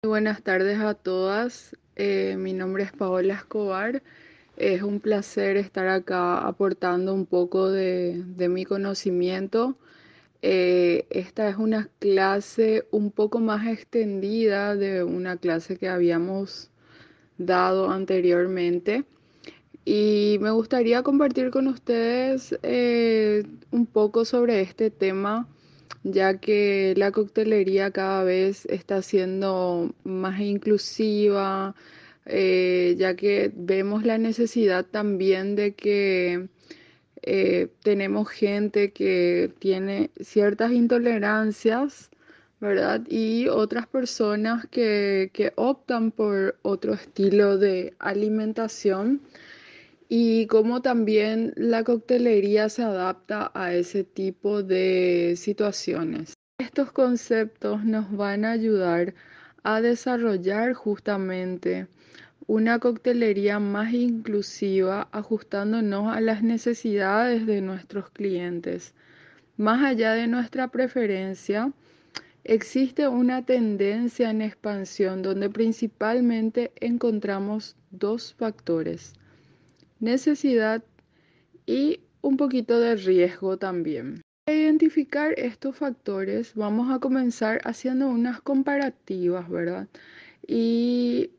Muy buenas tardes a todas. Mi nombre es Paola Escobar. Es un placer estar acá aportando un poco de mi conocimiento. Esta es una clase un poco más extendida de una clase que habíamos dado anteriormente. Y me gustaría compartir con ustedes un poco sobre este tema, ya que la coctelería cada vez está siendo más inclusiva, ya que vemos la necesidad también de que tenemos gente que tiene ciertas intolerancias, ¿verdad? Y otras personas que optan por otro estilo de alimentación y cómo también la coctelería se adapta a ese tipo de situaciones. Estos conceptos nos van a ayudar a desarrollar justamente una coctelería más inclusiva, ajustándonos a las necesidades de nuestros clientes. Más allá de nuestra preferencia, existe una tendencia en expansión donde principalmente encontramos dos factores: necesidad y un poquito de riesgo también. Para identificar estos factores, vamos a comenzar haciendo unas comparativas, ¿verdad? Y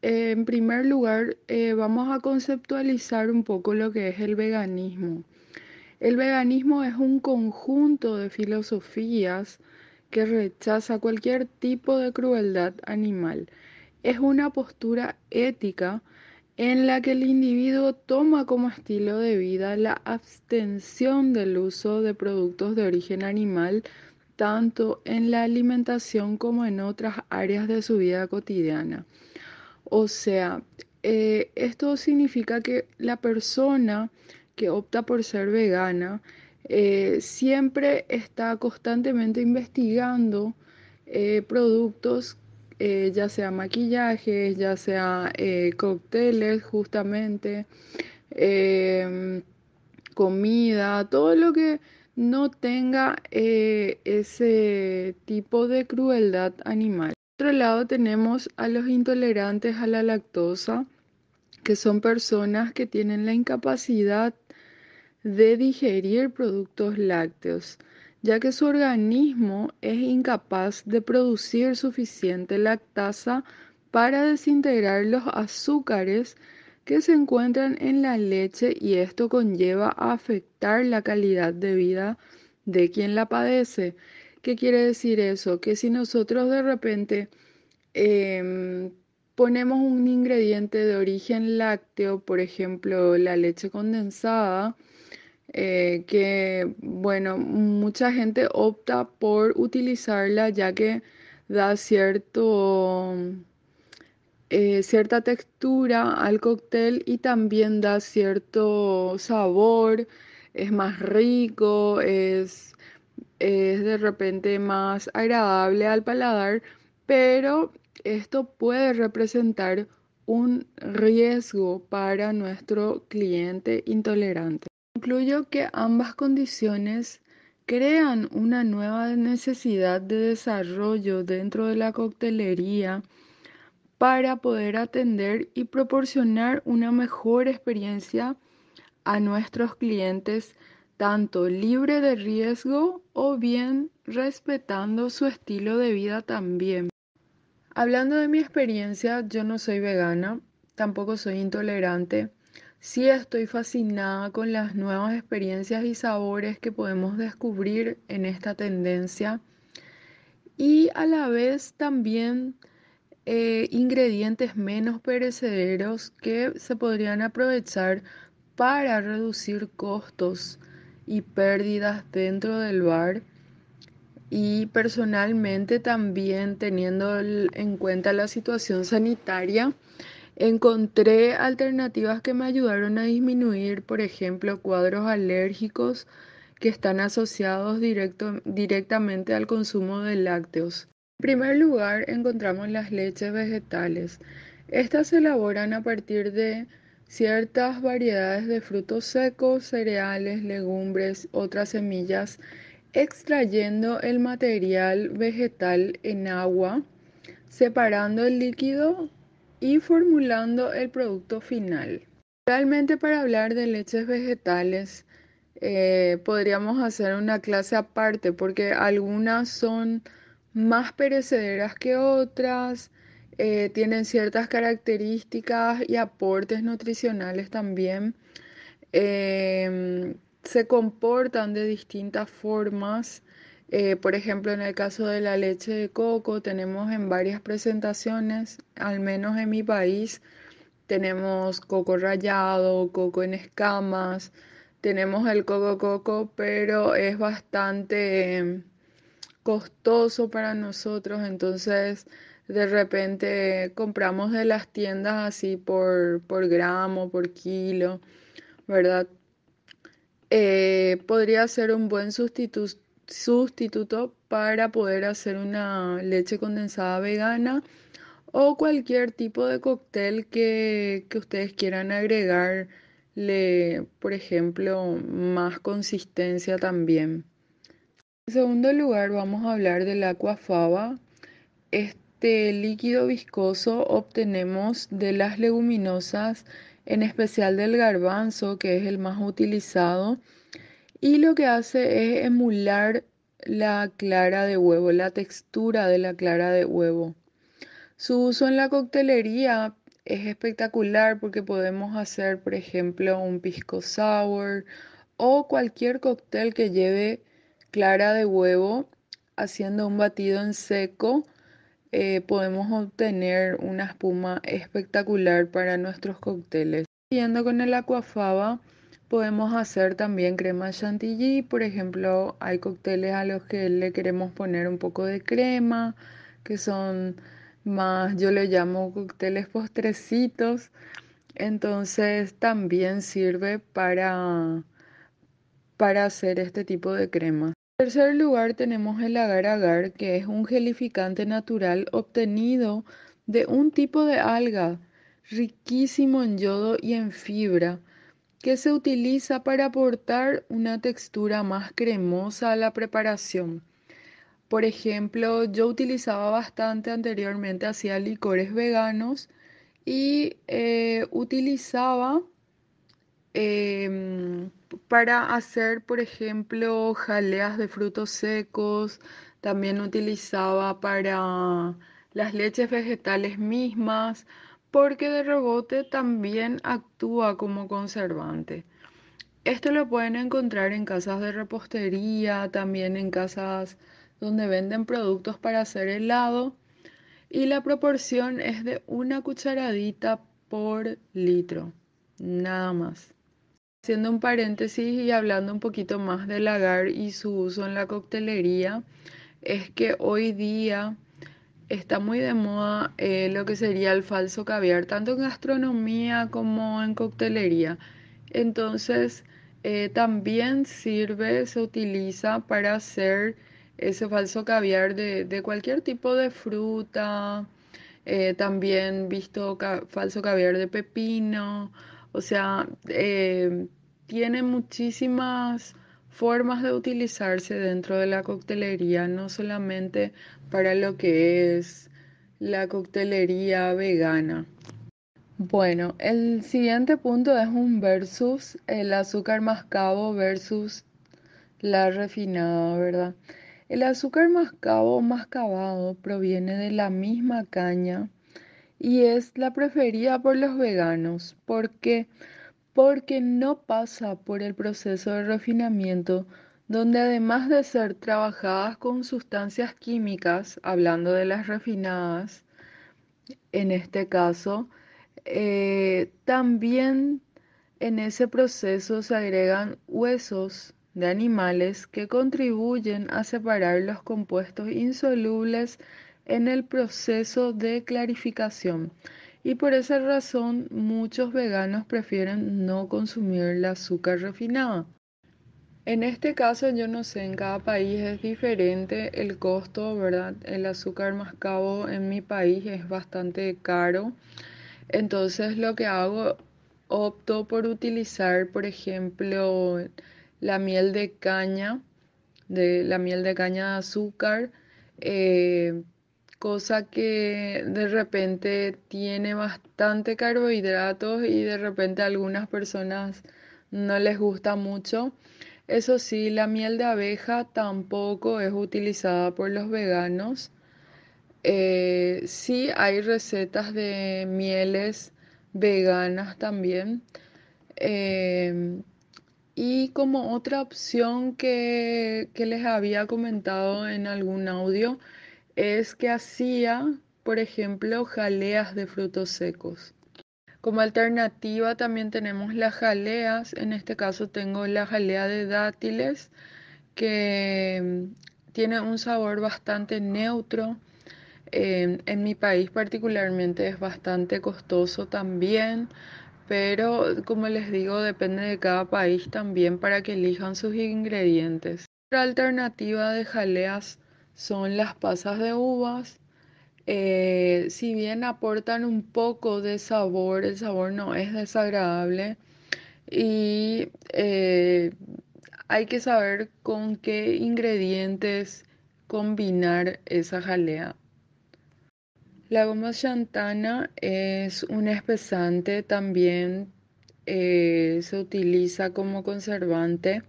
en primer lugar, vamos a conceptualizar un poco lo que es el veganismo. El veganismo es un conjunto de filosofías que rechaza cualquier tipo de crueldad animal. Es una postura ética en la que el individuo toma como estilo de vida la abstención del uso de productos de origen animal, tanto en la alimentación como en otras áreas de su vida cotidiana. O sea, esto significa que la persona que opta por ser vegana siempre está constantemente investigando productos, ya sea maquillajes, ya sea cócteles, justamente, em, comida, todo lo que no tenga ese tipo de crueldad animal. Por otro lado, tenemos a los intolerantes a la lactosa, que son personas que tienen la incapacidad de digerir productos lácteos, ya que su organismo es incapaz de producir suficiente lactasa para desintegrar los azúcares que se encuentran en la leche, y esto conlleva a afectar la calidad de vida de quien la padece. ¿Qué quiere decir eso? Que si nosotros de repente em, ponemos un ingrediente de origen lácteo, por ejemplo, la leche condensada, que, bueno, mucha gente opta por utilizarla ya que da cierta textura al cóctel y también da cierto sabor, es más rico, es de repente más agradable al paladar, pero esto puede representar un riesgo para nuestro cliente intolerante. Concluyo que ambas condiciones crean una nueva necesidad de desarrollo dentro de la coctelería para poder atender y proporcionar una mejor experiencia a nuestros clientes, tanto libre de riesgo o bien respetando su estilo de vida también. Hablando de mi experiencia, yo no soy vegana, tampoco soy intolerante. Sí estoy fascinada con las nuevas experiencias y sabores que podemos descubrir en esta tendencia, y a la vez también ingredientes menos perecederos que se podrían aprovechar para reducir costos y pérdidas dentro del bar. Y personalmente también, teniendo en cuenta la situación sanitaria, encontré alternativas que me ayudaron a disminuir, por ejemplo, cuadros alérgicos que están asociados directamente al consumo de lácteos. En primer lugar, encontramos las leches vegetales. Estas se elaboran a partir de ciertas variedades de frutos secos, cereales, legumbres, otras semillas, extrayendo el material vegetal en agua separando el líquido y formulando el producto final. Realmente para hablar de leches vegetales podríamos hacer una clase aparte porque algunas son más perecederas que otras, tienen ciertas características y aportes nutricionales también. Se comportan de distintas formas. Por ejemplo, en el caso de la leche de coco, tenemos en varias presentaciones, al menos en mi país, tenemos coco rallado, coco en escamas, tenemos el coco coco, pero es bastante costoso para nosotros, entonces de repente compramos de las tiendas así por gramo, por kilo, ¿verdad? Podría ser un buen sustituto para poder hacer una leche condensada vegana o cualquier tipo de cóctel que ustedes quieran agregarle, por ejemplo, más consistencia también. En segundo lugar, vamos a hablar del aquafaba. Este líquido viscoso obtenemos de las leguminosas, en especial del garbanzo, que es el más utilizado, y lo que hace es emular la clara de huevo, la textura de la clara de huevo. Su uso en la coctelería es espectacular porque podemos hacer, por ejemplo, un pisco sour o cualquier cóctel que lleve clara de huevo. Haciendo un batido en seco, podemos obtener una espuma espectacular para nuestros cócteles. Siguiendo con el aquafaba, podemos hacer también crema chantilly. Por ejemplo, hay cócteles a los que le queremos poner un poco de crema, que son más, yo le llamo cócteles postrecitos. Entonces también sirve para hacer este tipo de crema. En tercer lugar tenemos el agar agar, que es un gelificante natural obtenido de un tipo de alga riquísimo en yodo y en fibra, que se utiliza para aportar una textura más cremosa a la preparación. Por ejemplo, yo utilizaba bastante anteriormente, hacía licores veganos y utilizaba em, para hacer, por ejemplo, jaleas de frutos secos. También utilizaba para las leches vegetales mismas, porque de rebote también actúa como conservante. Esto lo pueden encontrar en casas de repostería, también en casas donde venden productos para hacer helado, y la proporción es de una cucharadita por litro, nada más. Haciendo un paréntesis y hablando un poquito más del agar y su uso en la coctelería, es que hoy día está muy de moda lo que sería el falso caviar, tanto en gastronomía como en coctelería. Entonces, también sirve, se utiliza para hacer ese falso caviar de cualquier tipo de fruta. También visto falso caviar de pepino. O sea, tiene muchísimas formas de utilizarse dentro de la coctelería, no solamente para lo que es la coctelería vegana. Bueno, el siguiente punto es un versus el azúcar mascabo versus la refinada, ¿verdad? El azúcar mascabo o mascabado proviene de la misma caña y es la preferida por los veganos. ¿Por qué? Porque no pasa por el proceso de refinamiento, donde además de ser trabajadas con sustancias químicas, hablando de las refinadas, en este caso, también en ese proceso se agregan huesos de animales que contribuyen a separar los compuestos insolubles en el proceso de clarificación. Y por esa razón muchos veganos prefieren no consumir el azúcar refinada. En este caso, yo no sé, en cada país es diferente el costo, ¿verdad? El azúcar mascabo en mi país es bastante caro. Entonces, lo que hago, opto por utilizar, por ejemplo, la miel de caña, de la miel de caña de azúcar. eh, cosa que de repente tiene bastante carbohidratos y de repente a algunas personas no les gusta mucho. Eso sí, la miel de abeja tampoco es utilizada por los veganos. Sí hay recetas de mieles veganas también. Em, y como otra opción que les había comentado en algún audio, es que hacía, por ejemplo, jaleas de frutos secos. Como alternativa también tenemos las jaleas, en este caso tengo la jalea de dátiles, que tiene un sabor bastante neutro. En mi país particularmente es bastante costoso también, pero como les digo, depende de cada país también para que elijan sus ingredientes. Otra alternativa de jaleas son las pasas de uvas. Si bien aportan un poco de sabor, el sabor no es desagradable y hay que saber con qué ingredientes combinar esa jalea. La goma xantana es un espesante, también se utiliza como conservante,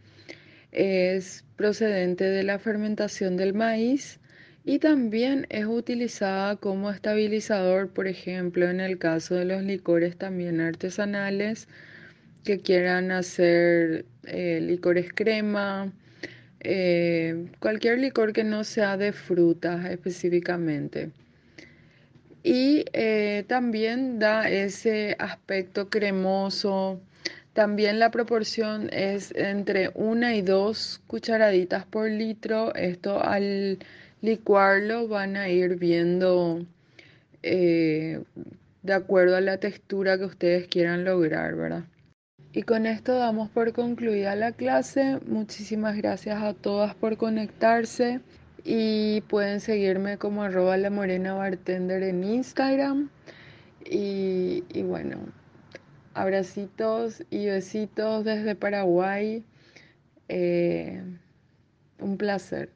es procedente de la fermentación del maíz y también es utilizada como estabilizador, por ejemplo, en el caso de los licores también artesanales que quieran hacer licores crema, cualquier licor que no sea de frutas específicamente. Y también da ese aspecto cremoso. También la proporción es entre 1 y 2 cucharaditas por litro. Esto al licuarlo van a ir viendo eh, de acuerdo a la textura que ustedes quieran lograr, ¿verdad? Y con esto damos por concluida la clase. Muchísimas gracias a todas por conectarse y pueden seguirme como @la morena bartender en Instagram. Y bueno, abracitos y besitos desde Paraguay. Eh, un placer.